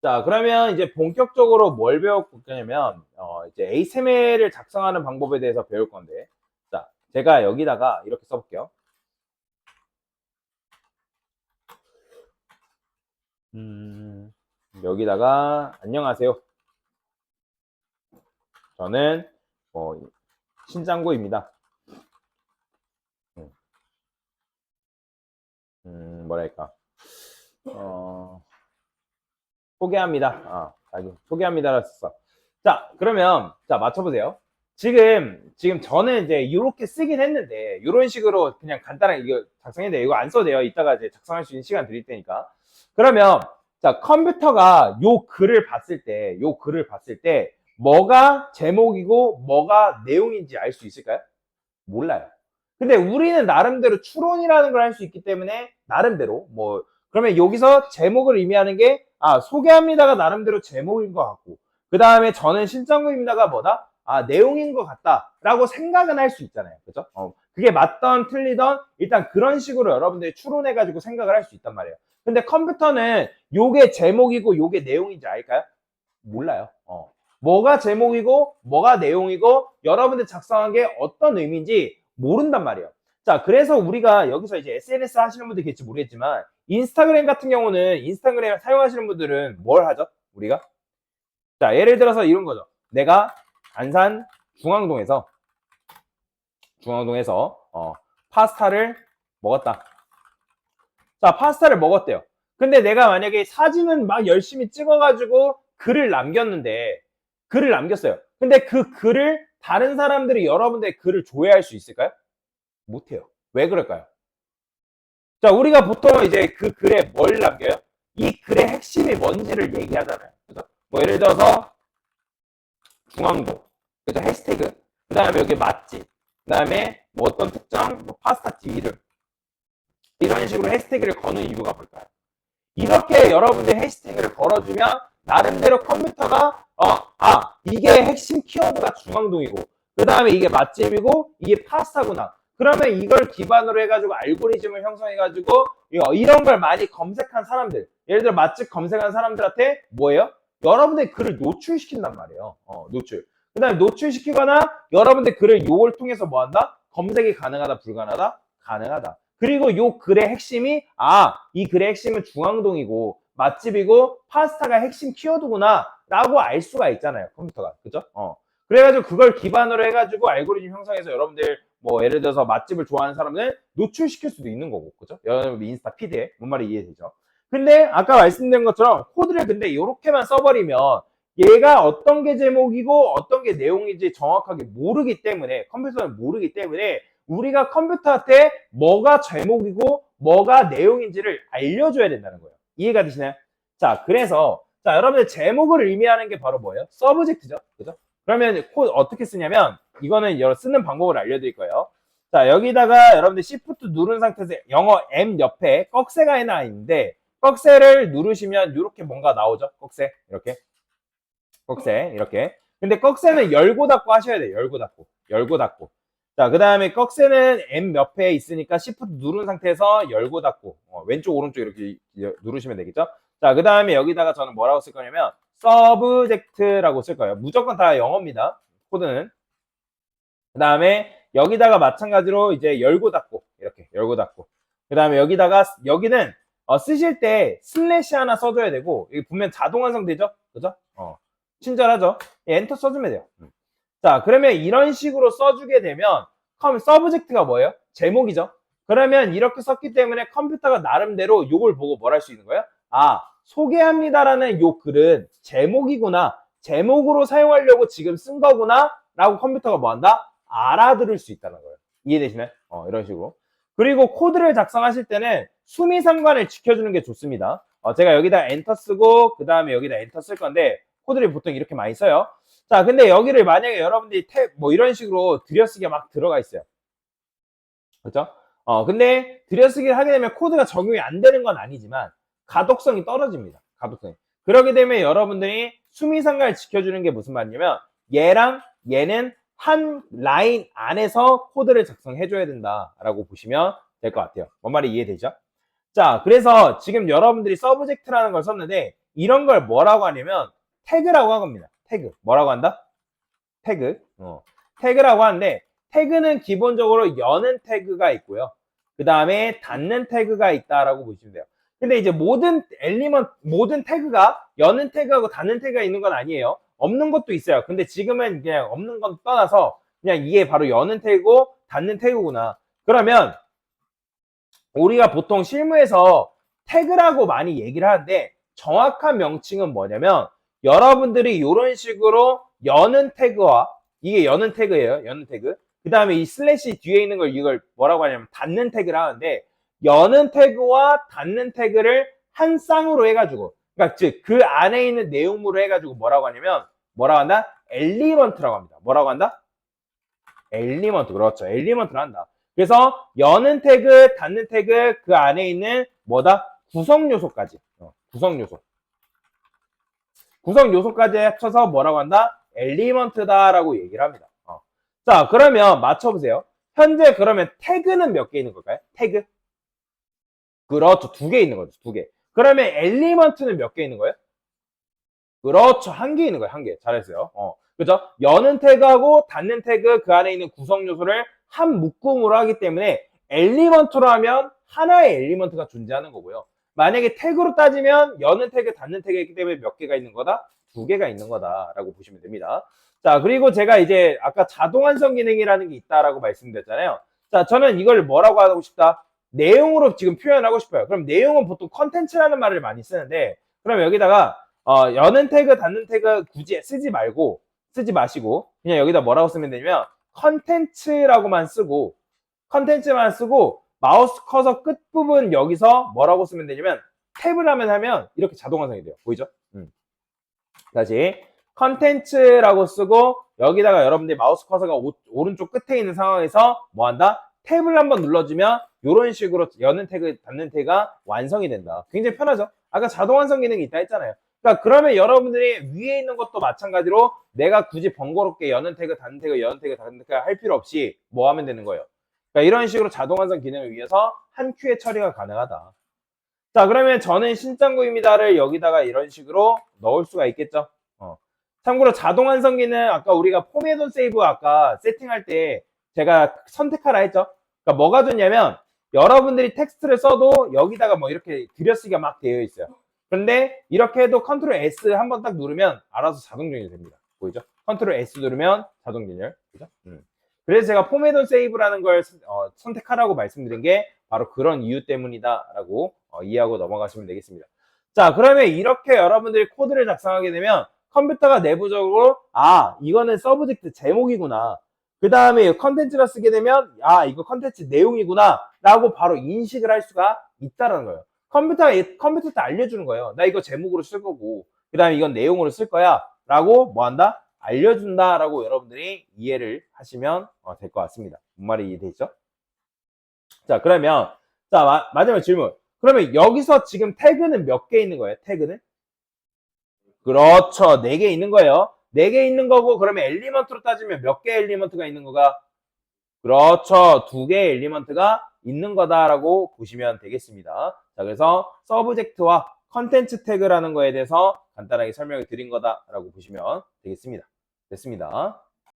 자, 그러면 이제 본격적으로 뭘 배울 거냐면, 이제 HTML을 작성하는 방법에 대해서 배울 건데, 자, 제가 여기다가 이렇게 써볼게요. 여기다가, 안녕하세요. 저는, 신짱구입니다. 음, 뭐랄까. 어, 소개합니다. 소개합니다라 썼어. 자, 그러면, 자, 맞춰보세요. 지금 저는 이제 이렇게 쓰긴 했는데, 이런 식으로 그냥 간단하게 이거 작성했는데, 이거 안 써도 돼요. 이따가 이제 작성할 수 있는 시간 드릴 테니까. 그러면, 자, 컴퓨터가 요 글을 봤을 때, 뭐가 제목이고, 뭐가 내용인지 알 수 있을까요? 몰라요. 근데 우리는 나름대로 추론이라는 걸 할 수 있기 때문에 나름대로 그러면 여기서 제목을 의미하는 게 소개합니다가 나름대로 제목인 것 같고 그 다음에 저는 신청구입니다가 뭐다? 내용인 것 같다라고 생각은 할 수 있잖아요. 그죠? 그게 맞던 틀리던 일단 그런 식으로 여러분들이 추론해가지고 생각을 할 수 있단 말이에요. 근데 컴퓨터는 요게 제목이고 요게 내용인지 알까요? 몰라요. 뭐가 제목이고 뭐가 내용이고 여러분들 작성한 게 어떤 의미인지 모른단 말이에요. 자, 그래서 우리가 여기서 이제 SNS 하시는 분들 계실지 모르겠지만 인스타그램 같은 경우는 인스타그램 사용하시는 분들은 뭘 하죠? 우리가? 자, 예를 들어서 이런 거죠. 내가 안산 중앙동에서 파스타를 먹었다. 자, 파스타를 먹었대요. 근데 내가 만약에 사진은 막 열심히 찍어가지고 글을 남겼어요. 근데 그 글을 다른 사람들이 여러분들의 글을 조회할 수 있을까요? 못해요. 왜 그럴까요? 자, 우리가 보통 이제 그 글에 뭘 남겨요? 이 글의 핵심이 뭔지를 얘기하잖아요. 그죠? 예를 들어서 중앙동, 그죠? 해시태그, 그 다음에 여기 맛집, 그 다음에 어떤 특정 파스타 집 이름 이런 식으로 해시태그를 거는 이유가 뭘까요? 이렇게 여러분들 해시태그를 걸어주면 나름대로 컴퓨터가 이게 핵심 키워드가 중앙동이고 그 다음에 이게 맛집이고 이게 파스타구나. 그러면 이걸 기반으로 해가지고 알고리즘을 형성해가지고 이런 걸 많이 검색한 사람들 예를 들어 맛집 검색한 사람들한테 뭐예요? 여러분의 글을 노출시킨단 말이에요. 노출. 그 다음에 노출시키거나 여러분들 글을 요걸 통해서 뭐한다? 검색이 가능하다 불가능하다? 가능하다. 그리고 요 글의 핵심이 이 글의 핵심은 중앙동이고 맛집이고 파스타가 핵심 키워드구나 라고 알 수가 있잖아요. 컴퓨터가. 그죠? 그래가지고 그걸 기반으로 해가지고 알고리즘 형성해서 여러분들 예를 들어서 맛집을 좋아하는 사람들 노출시킬 수도 있는 거고. 그죠? 여러분 인스타 피드에 뭔 말이 이해되죠? 근데 아까 말씀드린 것처럼 코드를 근데 이렇게만 써버리면 얘가 어떤 게 제목이고 어떤 게 내용인지 정확하게 모르기 때문에 컴퓨터는 모르기 때문에 우리가 컴퓨터한테 뭐가 제목이고 뭐가 내용인지를 알려줘야 된다는 거예요. 이해가 되시나요? 자, 그래서 여러분들 제목을 의미하는 게 바로 뭐예요? 서브젝트죠. 그죠? 그러면 코드 어떻게 쓰냐면 이거는 쓰는 방법을 알려드릴 거예요. 자, 여기다가 여러분들 Shift 누른 상태에서 영어 M 옆에 꺽쇠가 하나 있는데 꺽쇠를 누르시면 이렇게 뭔가 나오죠. 꺽쇠 이렇게 꺽쇠 이렇게. 근데 꺽쇠는 열고 닫고 하셔야 돼요. 열고 닫고. 자, 그 다음에 꺽쇠는 M 옆에 있으니까 Shift 누른 상태에서 열고 닫고 왼쪽 오른쪽 이렇게 누르시면 되겠죠. 자, 그 다음에 여기다가 저는 뭐라고 쓸 거냐면 subject라고 쓸 거예요. 무조건 다 영어입니다. 코드는. 그 다음에 여기다가 마찬가지로 이제 열고 닫고 이렇게 열고 닫고 그 다음에 여기는 쓰실 때 슬래시 하나 써줘야 되고 여기 보면 자동 완성되죠. 그죠? 친절하죠. 엔터 써주면 돼요. 자, 그러면 이런 식으로 써주게 되면 서브젝트가 뭐예요? 제목이죠. 그러면 이렇게 썼기 때문에 컴퓨터가 나름대로 이걸 보고 뭘 할 수 있는 거예요? 소개합니다라는 요 글은 제목이구나. 제목으로 사용하려고 지금 쓴 거구나. 라고 컴퓨터가 뭐 한다? 알아들을 수 있다는 거예요. 이해되시나요? 이런 식으로. 그리고 코드를 작성하실 때는 수미상관을 지켜주는 게 좋습니다. 제가 여기다 엔터 쓰고 그 다음에 여기다 엔터 쓸 건데 코드를 보통 이렇게 많이 써요. 자, 근데 여기를 만약에 여러분들이 이런 식으로 들여쓰기가 막 들어가 있어요. 그렇죠? 근데 들여쓰기를 하게 되면 코드가 적용이 안 되는 건 아니지만 가독성이 떨어집니다. 가독성이. 그러게 되면 여러분들이 수미상관을 지켜주는 게 무슨 말이냐면 얘랑 얘는 한 라인 안에서 코드를 작성해줘야 된다라고 보시면 될 것 같아요. 뭔 말이 이해되죠? 자, 그래서 지금 여러분들이 서브젝트라는 걸 썼는데 이런 걸 뭐라고 하냐면 태그라고 합니다. 태그. 뭐라고 한다? 태그. 태그라고 하는데 태그는 기본적으로 여는 태그가 있고요. 그 다음에 닫는 태그가 있다라고 보시면 돼요. 근데 이제 모든 모든 태그가 여는 태그하고 닫는 태그가 있는 건 아니에요. 없는 것도 있어요. 근데 지금은 그냥 없는 건 떠나서 그냥 이게 바로 여는 태그고 닫는 태그구나. 그러면 우리가 보통 실무에서 태그라고 많이 얘기를 하는데 정확한 명칭은 뭐냐면 여러분들이 이런 식으로 여는 태그와 이게 여는 태그예요. 여는 태그. 그 다음에 이 슬래시 뒤에 있는 걸 이걸 뭐라고 하냐면 닫는 태그를 하는데 여는 태그와 닫는 태그를 한 쌍으로 해가지고 그러니까 즉 그 안에 있는 내용물을 해가지고 뭐라고 하냐면 뭐라고 한다? 엘리먼트라고 합니다. 뭐라고 한다? 엘리먼트. 그렇죠. 엘리먼트를 한다. 그래서 여는 태그, 닫는 태그 그 안에 있는 뭐다? 구성 요소까지. 구성 요소. 구성 요소까지 합쳐서 뭐라고 한다? 엘리먼트다라고 얘기를 합니다. 자, 그러면 맞춰보세요. 현재 그러면 태그는 몇 개 있는 걸까요? 태그? 그렇죠. 2개 있는 거죠. 2개. 그러면 엘리먼트는 몇 개 있는 거예요? 그렇죠. 1개 있는 거예요. 1개. 잘했어요. 그죠? 여는 태그하고 닫는 태그 그 안에 있는 구성 요소를 한 묶음으로 하기 때문에 엘리먼트로 하면 하나의 엘리먼트가 존재하는 거고요. 만약에 태그로 따지면 여는 태그, 닫는 태그가 있기 때문에 몇 개가 있는 거다? 2개가 있는 거다라고 보시면 됩니다. 자, 그리고 제가 이제 아까 자동 완성 기능이라는 게 있다라고 말씀드렸잖아요. 자, 저는 이걸 뭐라고 하고 싶다? 내용으로 지금 표현하고 싶어요. 그럼 내용은 보통 컨텐츠라는 말을 많이 쓰는데 그럼 여기다가 여는 태그, 닫는 태그 굳이 쓰지 마시고 그냥 여기다 뭐라고 쓰면 되냐면 컨텐츠라고만 쓰고 컨텐츠만 쓰고 마우스 커서 끝부분 여기서 뭐라고 쓰면 되냐면 탭을 하면 이렇게 자동 완성이 돼요. 보이죠? 다시 컨텐츠라고 쓰고 여기다가 여러분들이 마우스 커서가 오른쪽 끝에 있는 상황에서 뭐 한다? 탭을 한번 눌러주면 이런 식으로 여는 태그, 닫는 태그가 완성이 된다. 굉장히 편하죠? 아까 자동 완성 기능이 있다 했잖아요. 그러니까 그러면 여러분들이 위에 있는 것도 마찬가지로 내가 굳이 번거롭게 여는 태그, 닫는 태그, 여는 태그, 닫는 태그 할 필요 없이 뭐 하면 되는 거예요? 그러니까 이런 식으로 자동 완성 기능을 위해서 한 큐에 처리가 가능하다. 자, 그러면 저는 신짱구입니다를 여기다가 이런 식으로 넣을 수가 있겠죠. 참고로 자동 완성 기능 아까 우리가 포맷 온 세이브 아까 세팅할 때 제가 선택하라 했죠. 그러니까 뭐가 좋냐면 여러분들이 텍스트를 써도 여기다가 뭐 이렇게 들여쓰기가 막 되어 있어요. 그런데 이렇게 해도 컨트롤 S 한번 딱 누르면 알아서 자동 정렬이 됩니다. 보이죠? 컨트롤 S 누르면 자동 정렬. 그죠? 그래서 제가 포맷 온 세이브라는 걸 선택하라고 말씀드린 게 바로 그런 이유 때문이다라고 이해하고 넘어가시면 되겠습니다. 자, 그러면 이렇게 여러분들이 코드를 작성하게 되면 컴퓨터가 내부적으로 이거는 서브젝트 제목이구나. 그 다음에 컨텐츠라 쓰게 되면 이거 컨텐츠 내용이구나 라고 바로 인식을 할 수가 있다는 거예요. 컴퓨터한테 알려주는 거예요. 나 이거 제목으로 쓸 거고 그 다음에 이건 내용으로 쓸 거야 라고 뭐 한다? 알려준다 라고 여러분들이 이해를 하시면 될 것 같습니다. 뭔 말이 이해되죠? 자, 그러면 마지막 질문. 그러면 여기서 지금 태그는 몇 개 있는 거예요? 태그는? 그렇죠. 4개 있는 거예요. 4개 있는 거고 그러면 엘리먼트로 따지면 몇 개 엘리먼트가 있는 거가? 그렇죠. 2개 엘리먼트가 있는 거다라고 보시면 되겠습니다. 자, 그래서 서브젝트와 컨텐츠 태그라는 거에 대해서 간단하게 설명을 드린 거다라고 보시면 되겠습니다. 됐습니다.